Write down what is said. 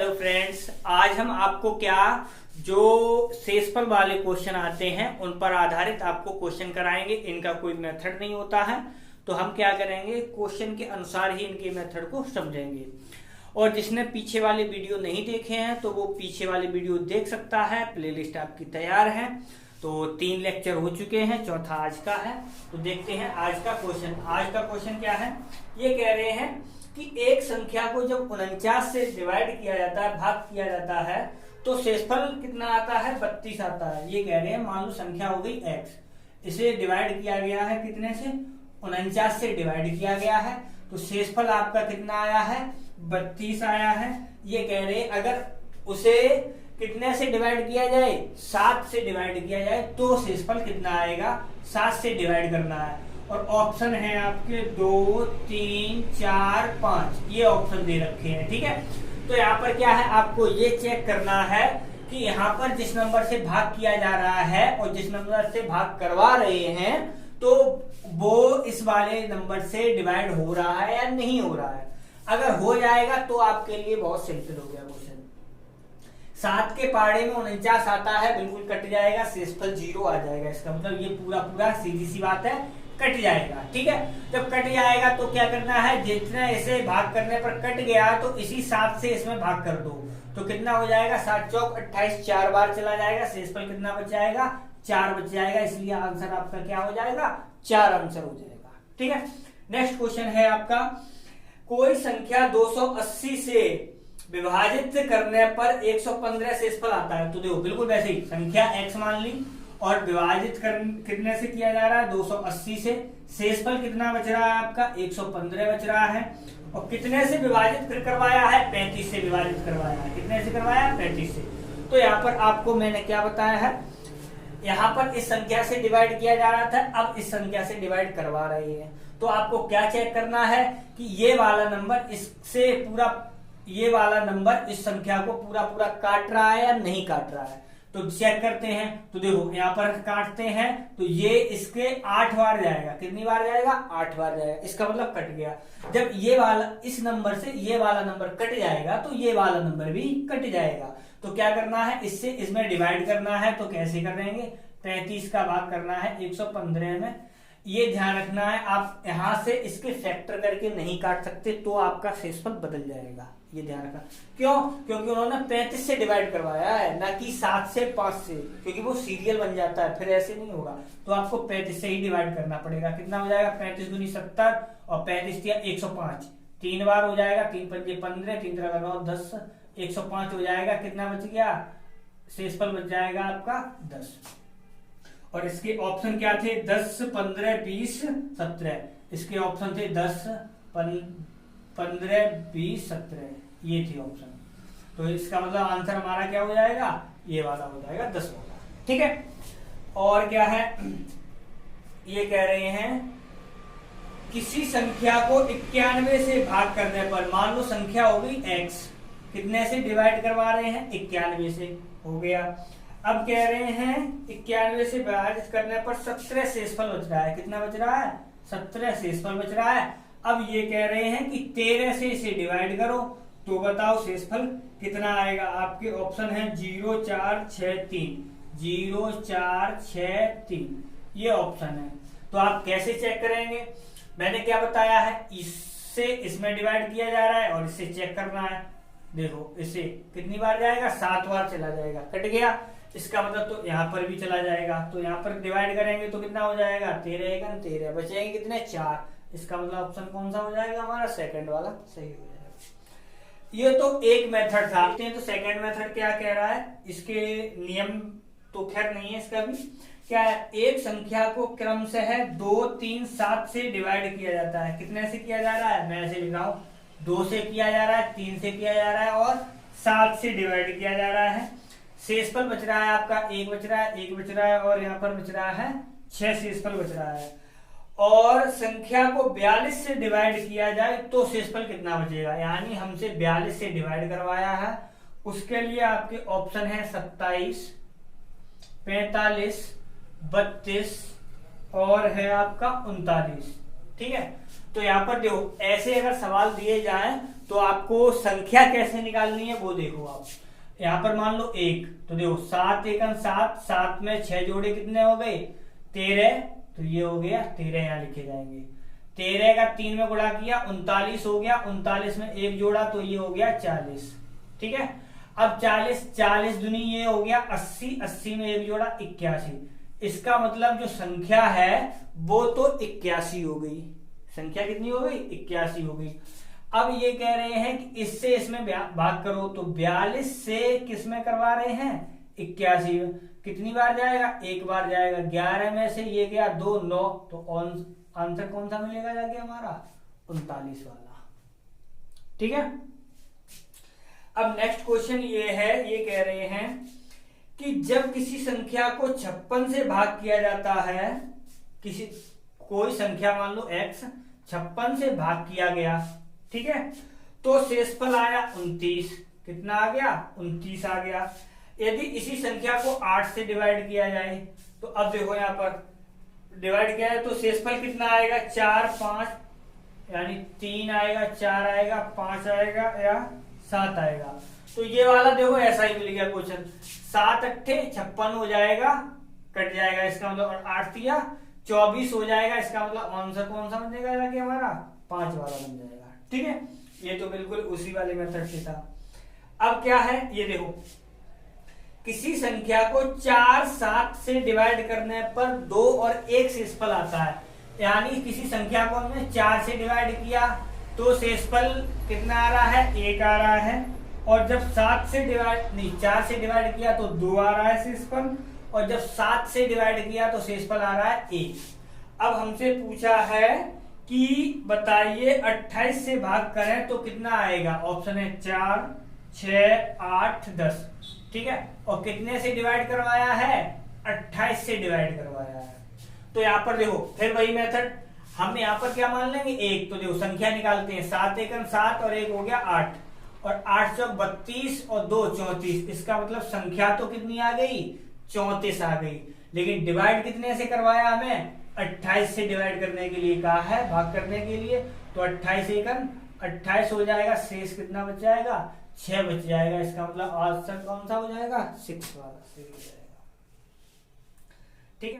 Hello friends, आज हम आपको क्या जो शेषफल वाले क्वेश्चन आते हैं उन पर आधारित आपको क्वेश्चन कराएंगे। इनका कोई मेथड नहीं होता है, तो हम क्या करेंगे, क्वेश्चन के अनुसार ही इनके मेथड को समझेंगे। और जिसने पीछे वाले वीडियो नहीं देखे हैं तो वो पीछे वाले वीडियो देख सकता है। प्लेलिस्ट आपकी तैयार है। तो 3 लेक्चर हो चुके हैं, चौथा आज का है। तो देखते हैं आज का क्वेश्चन। आज का क्वेश्चन क्या है, ये कह रहे हैं कि एक संख्या को जब 49 से डिवाइड किया जाता है, भाग किया जाता है, तो शेषफल कितना आता है, 32 आता है। ये कह रहे हैं, मान लो संख्या हो गई x, इसे डिवाइड किया गया है कितने से, 49 से डिवाइड किया गया है, तो शेषफल आपका कितना आया है, 32 आया है। ये कह रहे हैं अगर उसे कितने से डिवाइड किया जाए, 7 से डिवाइड किया जाए, तो शेषफल कितना आएगा, 7 से डिवाइड करना है। और ऑप्शन है आपके 2, 3, 4, 5, ये ऑप्शन दे रखे हैं। ठीक है, तो यहाँ पर क्या है, आपको ये चेक करना है कि यहाँ पर जिस नंबर से भाग किया जा रहा है और जिस नंबर से भाग करवा रहे हैं, तो वो इस वाले नंबर से डिवाइड हो रहा है या नहीं हो रहा है। अगर हो जाएगा तो आपके लिए बहुत सिंपल हो गया क्वेश्चन। 7 के पाड़े में 49 आता है, बिल्कुल कट जाएगा, शेषफल 0 आ जाएगा। इसका मतलब ये पूरा सीधी सी बात है, कट जाएगा। ठीक है, जब कट जाएगा तो क्या करना है, जितना इसे भाग करने पर कट गया तो इसी 7 से इसमें भाग कर दो, तो कितना हो जाएगा, 7 चौक 28, 4 बार चला जाएगा, शेषफल कितना बच जाएगा, 4 बच जाएगा। इसलिए आंसर आपका क्या हो जाएगा, 4 आंसर हो जाएगा। ठीक है, नेक्स्ट क्वेश्चन है आपका, कोई संख्या 280 से विभाजित करने पर 115 शेषफल आता है। तो देखो बिल्कुल वैसे ही, संख्या x मान ली और विभाजित कितने से किया जा रहा है, 280 से, शेषफल कितना बच रहा है आपका, 115 बच रहा है। और कितने से विभाजित करवाया है, 35 से विभाजित करवाया है। कितने से करवाया है, 35 से। तो यहाँ पर आपको मैंने क्या बताया है, यहाँ पर इस संख्या से डिवाइड किया जा रहा था, अब इस संख्या से डिवाइड करवा रहे हैं। तो आपको क्या चेक करना है कि ये वाला नंबर इससे पूरा, ये वाला नंबर इस संख्या को पूरा काट रहा है या नहीं काट रहा है। तो चेक करते हैं। तो देखो यहाँ पर काटते हैं तो ये इसके 8 बार जाएगा। कितनी बार जाएगा, 8 बार जाएगा। इसका मतलब कट गया। जब ये वाला इस नंबर से ये वाला नंबर कट जाएगा तो ये वाला नंबर भी कट जाएगा। तो क्या करना है, इससे इसमें डिवाइड करना है। तो कैसे करेंगे, 35 का भाग करना है 115 में। ये ध्यान रखना है, आप यहां से इसके फैक्टर करके नहीं काट सकते, तो आपका शेषफल बदल जाएगा। ये ध्यान रखना। क्यों, क्योंकि उन्होंने 35 से डिवाइड करवाया है, ना कि 7 से 5 से, क्योंकि वो सीरियल बन जाता है, फिर ऐसे नहीं होगा। तो आपको 35 से ही डिवाइड करना पड़ेगा। कितना हो जाएगा, 35 दूनी 70 और 35 दिया 105, 3 बार हो जाएगा, 3 पंजे 15, 3 3 9 10, 105 हो जाएगा। कितना बच गया, शेषफल बच जाएगा आपका 10। और इसके ऑप्शन क्या थे, 10, 15, 20, 17। इसके ऑप्शन थे 10, 15, 20, 17, ये थी ऑप्शन। तो इसका मतलब आंसर हमारा क्या हो जाएगा, ये वाला हो जाएगा, 10 होगा। ठीक है, और क्या है, ये कह रहे हैं किसी संख्या को 91 से भाग करने पर, मान लो संख्या हो गई x, कितने से डिवाइड करवा रहे हैं, 91 से, हो गया। अब कह रहे हैं 91 से विभाजित करने पर 17 शेषफल बच रहा है। कितना बच रहा है, 17 शेषफल बच रहा है। अब ये कह रहे हैं कि 13 से इसे डिवाइड करो, तो बताओ शेषफल कितना आएगा। आपके ऑप्शन है 0, 4, 6, 3, 0, 4, 6, 3, ये ऑप्शन है। तो आप कैसे चेक करेंगे, मैंने क्या बताया है, इससे इसमें डिवाइड किया जा रहा है और इससे चेक करना है। देखो इसे कितनी बार जाएगा, 7 बार चला जाएगा, कट गया। इसका मतलब तो यहाँ पर भी चला जाएगा। तो यहाँ पर डिवाइड करेंगे तो कितना हो जाएगा, 13 13, बचेंगे कितने, 4। इसका मतलब ऑप्शन कौन सा हो जाएगा हमारा, सेकंड वाला सही हो जाएगा। ये तो एक मेथड था। तो सेकंड मेथड क्या कह रहा है, इसके नियम तो खैर नहीं है, इसका भी क्या है, एक संख्या को क्रम से है 2, 3, 7 से डिवाइड किया जाता है। कितने से किया जा रहा है, मैं ऐसे लिख रहा हूं, 2 से किया जा रहा है, 3 से किया जा रहा है और 7 से डिवाइड किया जा रहा है। शेषफल बच रहा है आपका 1 बच रहा है, 1 बच रहा है, और यहाँ पर बच रहा है 6 शेषफल बच रहा है। और संख्या को 42 से डिवाइड किया जाए तो शेषफल कितना बचेगा, यानी हमसे 42 से डिवाइड करवाया है। उसके लिए आपके ऑप्शन है 27, 45, 32 और है आपका 39। ठीक है। तो यहाँ पर देखो ऐसे अगर सवाल दिए जाए तो आपको संख्या कैसे निकालनी है वो देखो आप। यहाँ पर मान लो 1, तो देखो 7 एकम 7, 7 में 6 जोड़े कितने हो गए 13, तो ये हो गया 13 यहाँ लिखे जाएंगे। 13 का 3 में गुणा किया 39 हो गया, 39 में 1 जोड़ा तो ये हो गया 40, ठीक है। अब 40 दूनी ये हो गया 80, 80 में 1 जोड़ा 81, इसका मतलब जो संख्या है वो तो 81 हो गई। संख्या कितनी हो गई 81 हो गई। अब ये कह रहे हैं कि इससे इसमें भाग करो, तो 42 से किस में करवा रहे हैं 81 में, कितनी बार जाएगा एक बार जाएगा। 11 में से ये गया 2, 9, तो आंसर कौन सा मिलेगा जाके हमारा 39 वाला, ठीक है। अब नेक्स्ट क्वेश्चन ये है, ये कह रहे हैं कि जब किसी संख्या को 56 से भाग किया जाता है, किसी कोई संख्या मान लो x 56 से भाग किया गया, ठीक है, तो शेषफल आया 29, कितना आ गया 29 आ गया। यदि इसी संख्या को 8 से डिवाइड किया जाए, तो अब देखो यहाँ पर डिवाइड किया है तो शेषफल कितना आएगा 4, 5, यानी 3 आएगा, 4 आएगा, 5 आएगा या 7 आएगा। तो ये वाला देखो ऐसा ही मिल गया क्वेश्चन, 7 अट्ठे 56 हो जाएगा, कट जाएगा, इसका मतलब, और 8 तिया 24 हो जाएगा, इसका मतलब आंसर कौन सा बन जाएगा कि हमारा 5 वाला बन जाएगा, ठीक है। ये तो बिल्कुल उसी वाले मेथड से था। अब क्या है ये देखो, किसी संख्या को 4, 7 से डिवाइड करने पर 2 और 1 शेषफल आता है, यानी किसी संख्या को हमने 4 से डिवाइड किया तो शेषफल कितना आ रहा है 1 आ रहा है, और जब 4 से डिवाइड किया तो 2 आ रहा है शेषफल, और जब 7 से डिवाइड किया तो शेषफल आ रहा है 1। अब हमसे पूछा है कि बताइए 28 से भाग करें तो कितना आएगा, ऑप्शन है 4, 6, 8, 10, ठीक है, और कितने से डिवाइड करवाया है 28 से डिवाइड करवाया है। तो यहाँ पर देखो फिर वही मेथड, हम यहाँ पर क्या मान लेंगे 1, तो देखो संख्या निकालते हैं, 7 एकम 7 और 1 हो गया 8, और 8 चौक 32 और 2 34, इसका मतलब संख्या तो कितनी आ गई 34 आ गई, लेकिन डिवाइड कितने से करवाया हमें 28 से डिवाइड करने के लिए कहा है, भाग करने के लिए। तो 28 एकम 28 हो जाएगा, शेष कितना बच जाएगा 6 बच जाएगा, इसका मतलब आंसर कौन सा हो जाएगा 6 वाला।